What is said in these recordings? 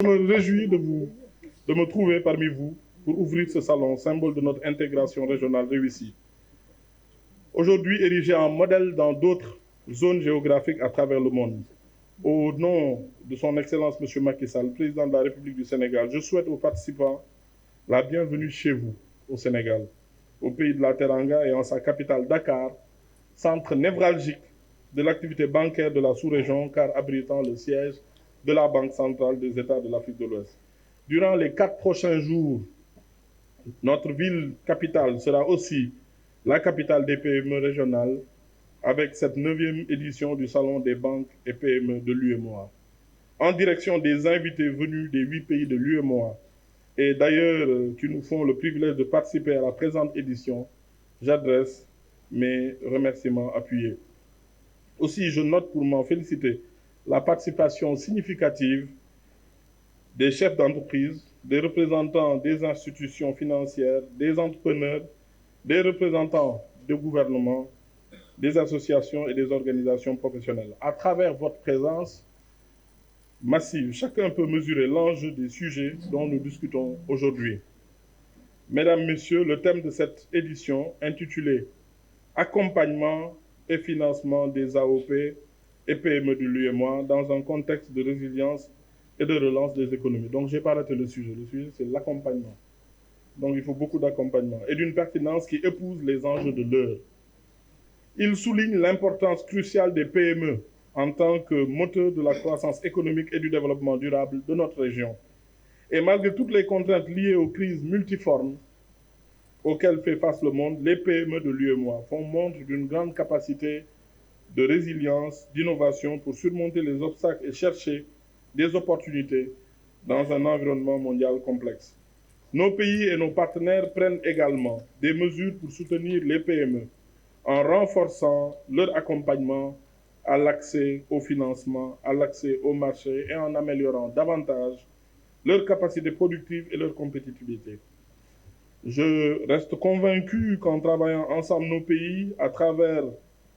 me réjouis de me trouver parmi vous pour ouvrir ce salon, symbole de notre intégration régionale réussie. Aujourd'hui érigé en modèle dans d'autres zones géographiques à travers le monde. Au nom de son Excellence M. Macky Sall, président de la République du Sénégal, je souhaite aux participants la bienvenue chez vous, au Sénégal, au pays de la Teranga et en sa capitale Dakar, centre névralgique de l'activité bancaire de la sous-région, car abritant le siège de la Banque centrale des États de l'Afrique de l'Ouest. Durant les 4 prochains jours, notre ville capitale sera aussi la capitale des PME régionales, avec cette 9e édition du Salon des banques et PME de l'UEMOA. En direction des invités venus des 8 pays de l'UEMOA, et d'ailleurs qui nous font le privilège de participer à la présente édition, j'adresse mes remerciements appuyés. Aussi, je note pour m'en féliciter la participation significative des chefs d'entreprise, des représentants des institutions financières, des entrepreneurs, des représentants du gouvernement, des associations et des organisations professionnelles. À travers votre présence massive, chacun peut mesurer l'enjeu des sujets dont nous discutons aujourd'hui. Mesdames, Messieurs, le thème de cette édition, intitulé « Accompagnement et financement des AOP et PME de l'UEMOA dans un contexte de résilience et de relance des économies ». Donc, je n'ai pas raté le sujet. Le sujet, c'est l'accompagnement. Donc, il faut beaucoup d'accompagnement et d'une pertinence qui épouse les enjeux de l'heure. Il souligne l'importance cruciale des PME en tant que moteur de la croissance économique et du développement durable de notre région. Et malgré toutes les contraintes liées aux crises multiformes auxquelles fait face le monde, les PME de l'UEMOA font montre d'une grande capacité de résilience, d'innovation pour surmonter les obstacles et chercher des opportunités dans un environnement mondial complexe. Nos pays et nos partenaires prennent également des mesures pour soutenir les PME en renforçant leur accompagnement à l'accès au financement, à l'accès au marché et en améliorant davantage leur capacité productive et leur compétitivité. Je reste convaincu qu'en travaillant ensemble nos pays, à travers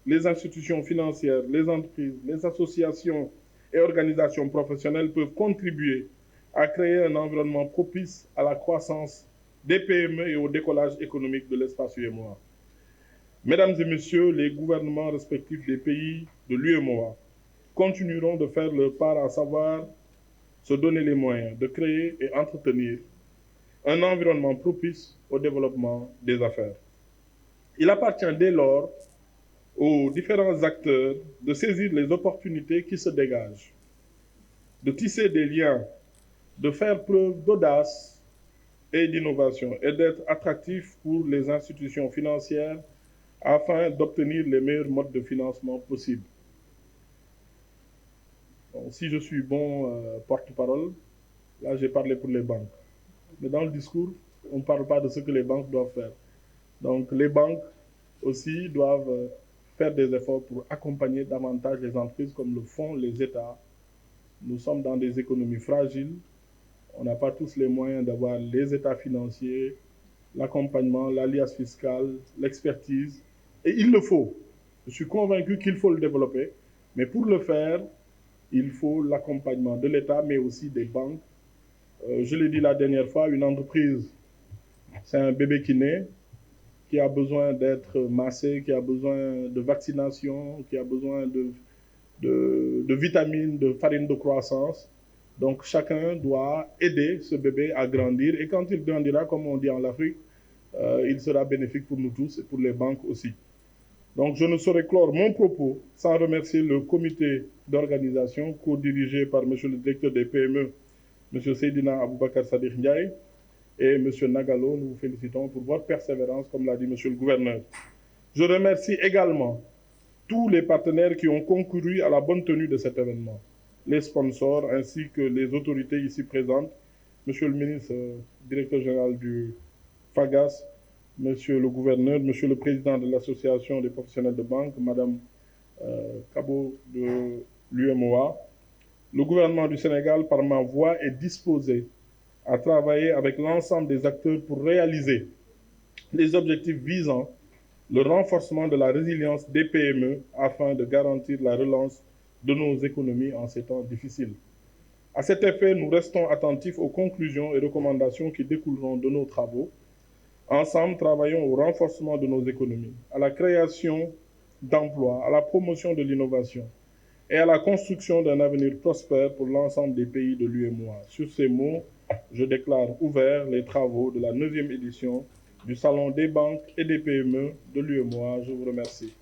les institutions financières, les entreprises, les associations et organisations professionnelles peuvent contribuer à créer un environnement propice à la croissance des PME et au décollage économique de l'espace UEMOA. Mesdames et Messieurs, les gouvernements respectifs des pays de l'UEMOA continueront de faire leur part, à savoir se donner les moyens de créer et entretenir un environnement propice au développement des affaires. Il appartient dès lors aux différents acteurs de saisir les opportunités qui se dégagent, de tisser des liens, de faire preuve d'audace et d'innovation et d'être attractifs pour les institutions financières afin d'obtenir les meilleurs modes de financement possibles. Donc, si je suis bon porte-parole, là j'ai parlé pour les banques. Mais dans le discours, on ne parle pas de ce que les banques doivent faire. Donc les banques aussi doivent faire des efforts pour accompagner davantage les entreprises comme le font les États. Nous sommes dans des économies fragiles. On n'a pas tous les moyens d'avoir les états financiers, l'accompagnement, l'alliance fiscale, l'expertise. Et il le faut. Je suis convaincu qu'il faut le développer. Mais pour le faire, il faut l'accompagnement de l'État, mais aussi des banques. Je l'ai dit la dernière fois, une entreprise, c'est un bébé qui naît, qui a besoin d'être massé, qui a besoin de vaccination, qui a besoin de vitamines, de farine de croissance. Donc chacun doit aider ce bébé à grandir. Et quand il grandira, comme on dit en Afrique, il sera bénéfique pour nous tous et pour les banques aussi. Donc je ne saurais clore mon propos sans remercier le comité d'organisation co-dirigé par M. le directeur des PME, M. Seydina Aboubakar Sadikh Ndiaye, et M. Nagalo. Nous vous félicitons pour votre persévérance, comme l'a dit M. le gouverneur. Je remercie également tous les partenaires qui ont concouru à la bonne tenue de cet événement, les sponsors ainsi que les autorités ici présentes, M. le ministre, directeur général du FAGAS, M. le gouverneur, M. le président de l'association des professionnels de banque, Mme Kabo de l'UEMOA. Le gouvernement du Sénégal, par ma voix, est disposé à travailler avec l'ensemble des acteurs pour réaliser les objectifs visant le renforcement de la résilience des PME afin de garantir la relance de nos économies en ces temps difficiles. À cet effet, nous restons attentifs aux conclusions et recommandations qui découleront de nos travaux. Ensemble, travaillons au renforcement de nos économies, à la création d'emplois, à la promotion de l'innovation et à la construction d'un avenir prospère pour l'ensemble des pays de l'UEMOA. Sur ces mots, je déclare ouverts les travaux de la 9e édition du Salon des banques et des PME de l'UEMOA. Je vous remercie.